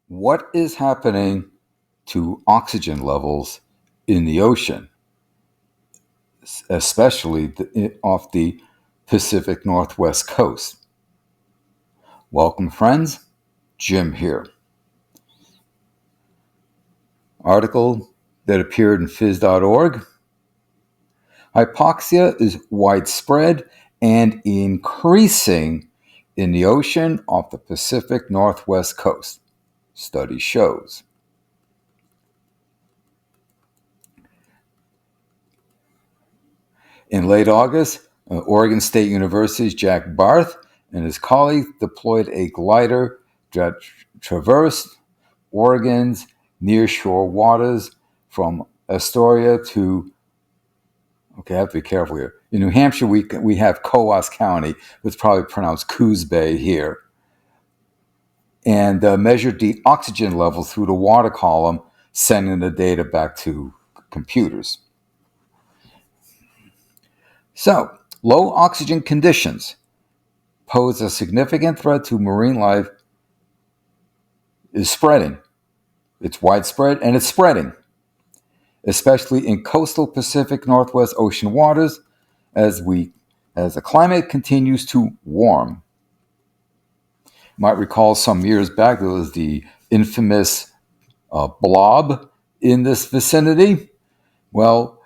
What is happening to oxygen levels in the ocean, especially off the Pacific Northwest coast? Welcome, friends. Jim here. Article that appeared in phys.org. Hypoxia is widespread and increasing in the ocean off the Pacific Northwest coast, study shows. In late August, Oregon State University's Jack Barth and his colleagues deployed a glider that traversed Oregon's nearshore waters from Astoria to, I have to be careful here. In New Hampshire, we have Coos County, it's probably pronounced Coos Bay here, and measured the oxygen level through the water column, sending the data back to computers. So, low oxygen conditions pose a significant threat to marine life is spreading. It's widespread and it's spreading, especially in coastal Pacific Northwest Ocean waters as the climate continues to warm. You might recall some years back there was the infamous blob in this vicinity. Well,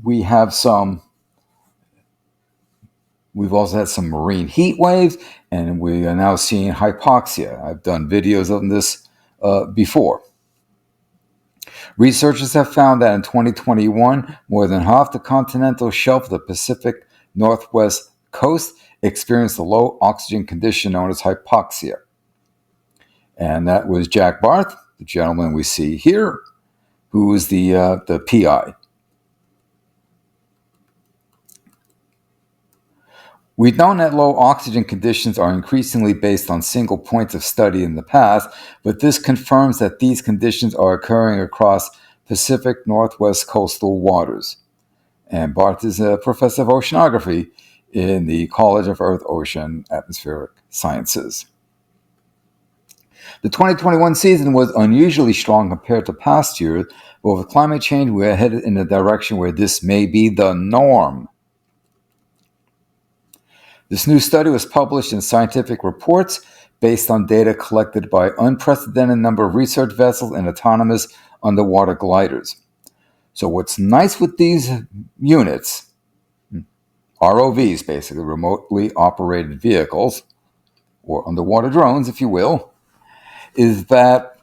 we've also had some marine heat waves, and we are now seeing hypoxia. I've done videos on this before. Researchers have found that in 2021, more than half the continental shelf of the Pacific Northwest coast experienced a low oxygen condition known as hypoxia. And that was Jack Barth, the gentleman we see here, who was the PI. We've known that low oxygen conditions are increasingly based on single points of study in the past, but this confirms that these conditions are occurring across Pacific Northwest coastal waters. And Barth is a professor of oceanography in the College of Earth, Ocean, Atmospheric Sciences. The 2021 season was unusually strong compared to past years, but with climate change, we are headed in a direction where this may be the norm. This new study was published in Scientific Reports based on data collected by unprecedented number of research vessels and autonomous underwater gliders. So what's nice with these units, ROVs basically, remotely operated vehicles, or underwater drones if you will, is that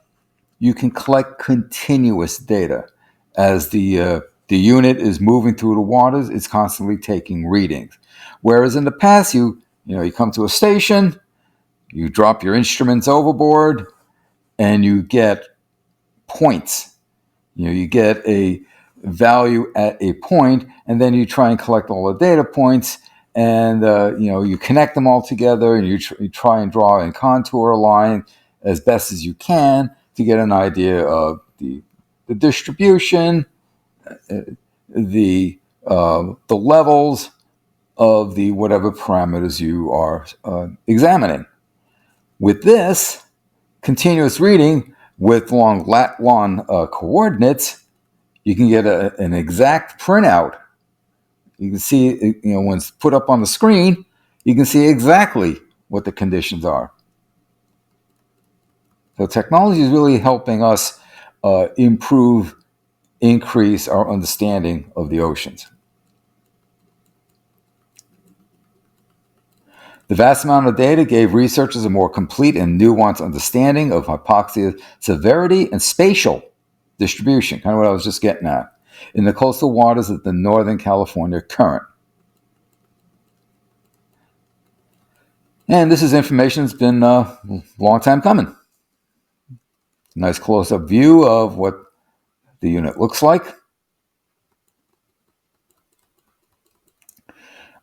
you can collect continuous data. As the unit is moving through the waters, it's constantly taking readings. Whereas in the past, you come to a station, you drop your instruments overboard, and you get points. You get a value at a point, and then you try and collect all the data points, and you connect them all together, and you try and draw and contour a line as best as you can to get an idea of the distribution, the levels of the whatever parameters you are examining. With this continuous reading with long lat-long coordinates, you can get an exact printout. You can see, when it's put up on the screen, you can see exactly what the conditions are. So technology is really helping us increase our understanding of the oceans. The vast amount of data gave researchers a more complete and nuanced understanding of hypoxia's severity and spatial distribution, kind of what I was just getting at, in the coastal waters of the Northern California current. And this is information that's been a long time coming. Nice close-up view of what the unit looks like.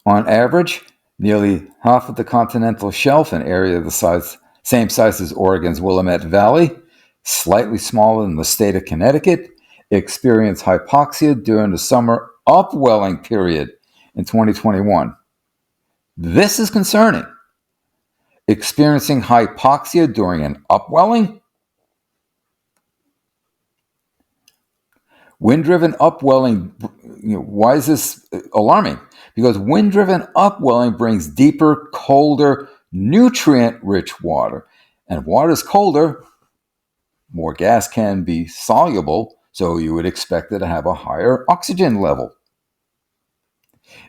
On average, nearly half of the continental shelf, an area of the same size as Oregon's Willamette Valley, slightly smaller than the state of Connecticut, experienced hypoxia during the summer upwelling period in 2021. This is concerning. experiencing hypoxia during an upwelling? Wind-driven upwelling, why is this alarming? Because wind-driven upwelling brings deeper, colder, nutrient-rich water. And if water is colder, more gas can be soluble, so you would expect it to have a higher oxygen level.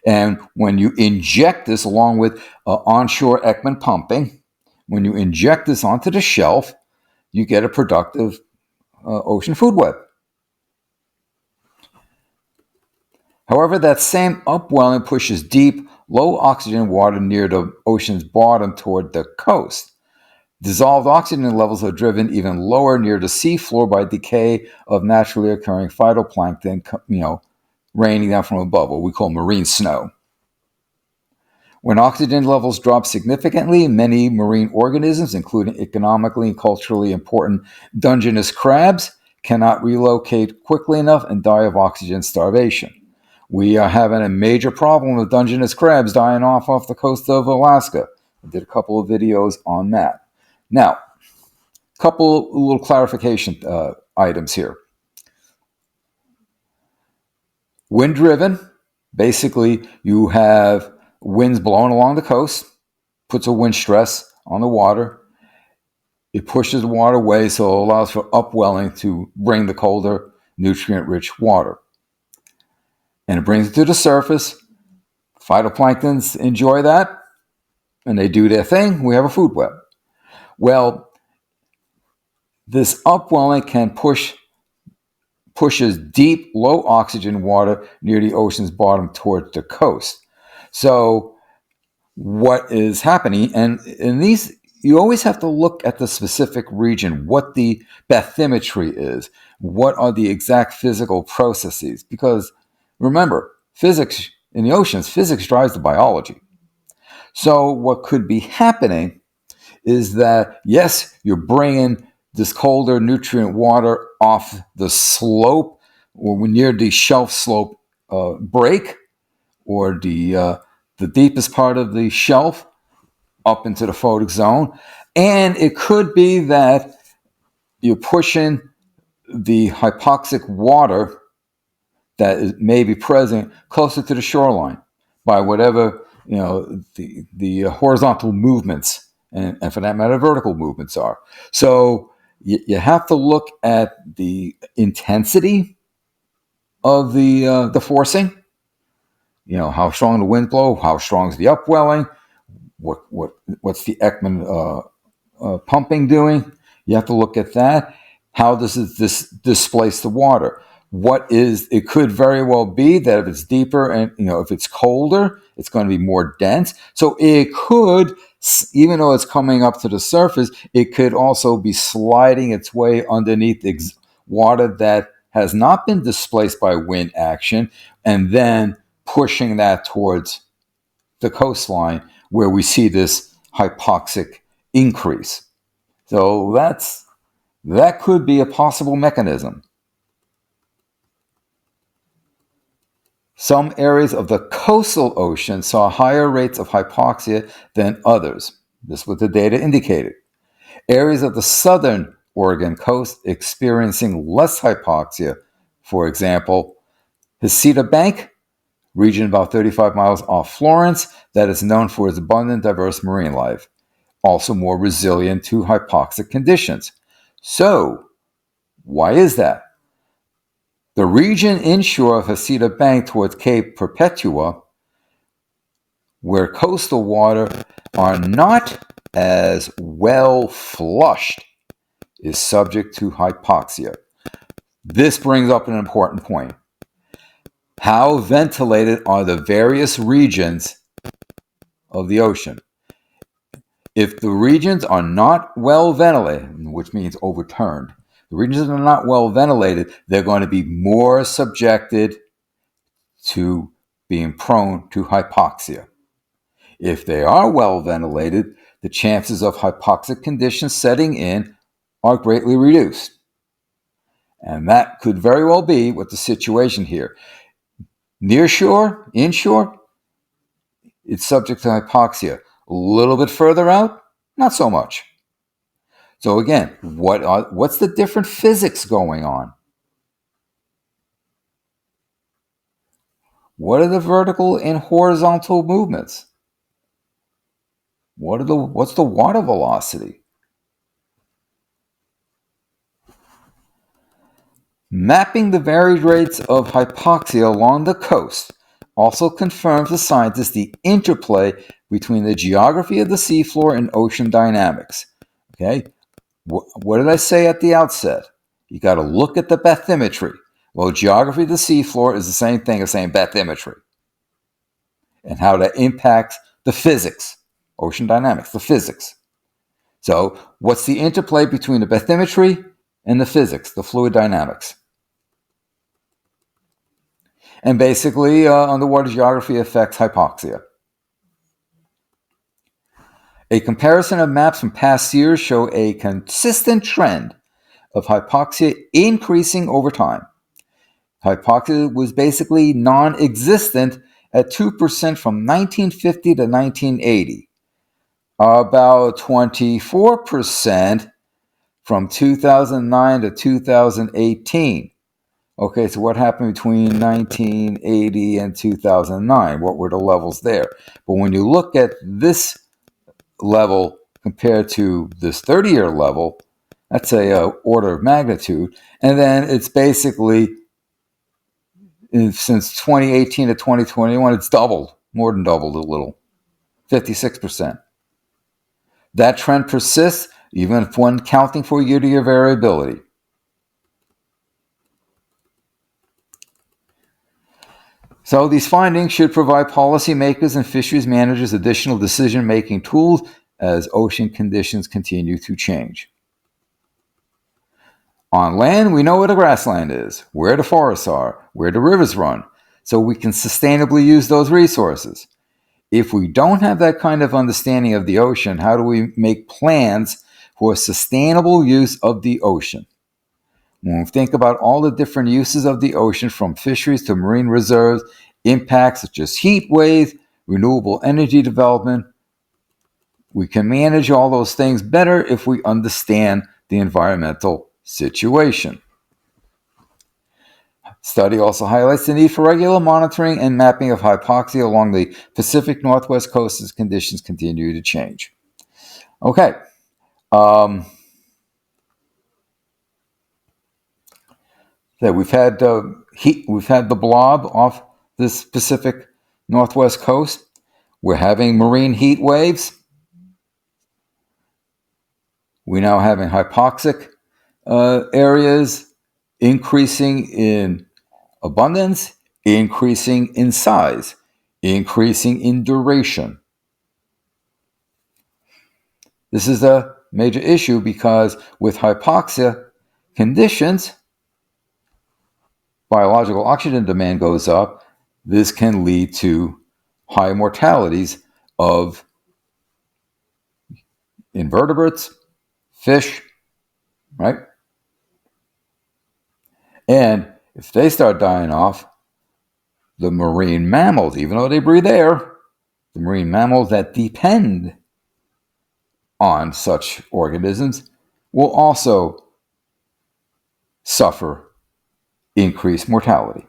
And when you inject this along with onshore Ekman pumping, when you inject this onto the shelf, you get a productive ocean food web. However, that same upwelling pushes deep, low oxygen water near the ocean's bottom toward the coast. Dissolved oxygen levels are driven even lower near the seafloor by decay of naturally occurring phytoplankton, raining down from above, what we call marine snow. When oxygen levels drop significantly, many marine organisms, including economically and culturally important Dungeness crabs, cannot relocate quickly enough and die of oxygen starvation. We are having a major problem with Dungeness crabs dying off the coast of Alaska. I did a couple of videos on that. Now, a couple little clarification items here. Wind-driven, basically you have winds blowing along the coast, puts a wind stress on the water. It pushes the water away, so it allows for upwelling to bring the colder, nutrient-rich water. And it brings it to the surface. Phytoplanktons enjoy that, and they do their thing. We have a food web. Well, this upwelling can pushes deep, low oxygen water near the ocean's bottom towards the coast. So what is happening, and in these, you always have to look at the specific region, what the bathymetry is, what are the exact physical processes, because remember, physics in the oceans, physics drives the biology. So what could be happening is that, yes, you're bringing this colder nutrient water off the slope or near the shelf slope break or the deepest part of the shelf up into the photic zone. And it could be that you're pushing the hypoxic water that may be present closer to the shoreline by whatever the horizontal movements and for that matter vertical movements are. So you have to look at the intensity of the forcing. How strong the wind blow, how strong is the upwelling, what's the Ekman pumping doing. You have to look at that. How does this displace the water? It could very well be that if it's deeper and if it's colder, it's going to be more dense. So it could, even though it's coming up to the surface, it could also be sliding its way underneath water that has not been displaced by wind action, and then pushing that towards the coastline where we see this hypoxic increase. So that could be a possible mechanism. Some areas of the coastal ocean saw higher rates of hypoxia than others. This is what the data indicated. Areas of the southern Oregon coast experiencing less hypoxia. For example, Hypoxia Bank, region about 35 miles off Florence, that is known for its abundant, diverse marine life, also more resilient to hypoxic conditions. So, why is that? The region inshore of Hypoxia Bank towards Cape Perpetua, where coastal water are not as well flushed, is subject to hypoxia. This brings up an important point. How ventilated are the various regions of the ocean? If the regions are not well ventilated, which means overturned, the regions that are not well ventilated, they're going to be more subjected to being prone to hypoxia. If they are well ventilated, the chances of hypoxic conditions setting in are greatly reduced. And that could very well be what the situation here. Near shore, inshore, it's subject to hypoxia. A little bit further out, Not so much. So again, what's the different physics going on? What are the vertical and horizontal movements? What's the water velocity? Mapping the varied rates of hypoxia along the coast also confirms to scientists the interplay between the geography of the seafloor and ocean dynamics. Okay, what did I say at the outset? You got to look at the bathymetry. Well, geography of the seafloor is the same thing as saying bathymetry, and how that impacts the physics, ocean dynamics, the physics. So, what's the interplay between the bathymetry and the physics, the fluid dynamics? And basically, underwater geography affects hypoxia. A comparison of maps from past years show a consistent trend of hypoxia increasing over time. Hypoxia was basically non-existent at 2% from 1950 to 1980, about 24% from 2009 to 2018. Okay, so what happened between 1980 and 2009? What were the levels there? But when you look at this level compared to this 30-year level, that's a order of magnitude. And then it's basically, since 2018 to 2021, it's doubled, more than doubled a little, 56%. That trend persists even when counting for year-to-year variability. So these findings should provide policymakers and fisheries managers additional decision-making tools as ocean conditions continue to change. On land, we know where the grassland is, where the forests are, where the rivers run, so we can sustainably use those resources. If we don't have that kind of understanding of the ocean, how do we make plans for sustainable use of the ocean? When we think about all the different uses of the ocean, from fisheries to marine reserves, impacts such as heat waves, renewable energy development, we can manage all those things better if we understand the environmental situation. Study also highlights the need for regular monitoring and mapping of hypoxia along the Pacific Northwest coast as conditions continue to change. Okay. We've had heat. We've had the blob off this Pacific Northwest coast. We're having marine heat waves. We're now having hypoxic areas increasing in abundance, increasing in size, increasing in duration. This is a major issue because with hypoxia conditions, biological oxygen demand goes up. This can lead to high mortalities of invertebrates, fish, right? And if they start dying off, the marine mammals, even though they breathe air, the marine mammals that depend on such organisms will also suffer increased mortality.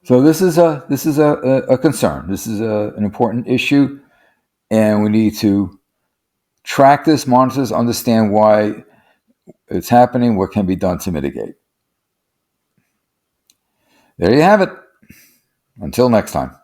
So this is a concern. This is an important issue, and we need to track this, monitor this, understand why it's happening, what can be done to mitigate. There you have it. Until next time.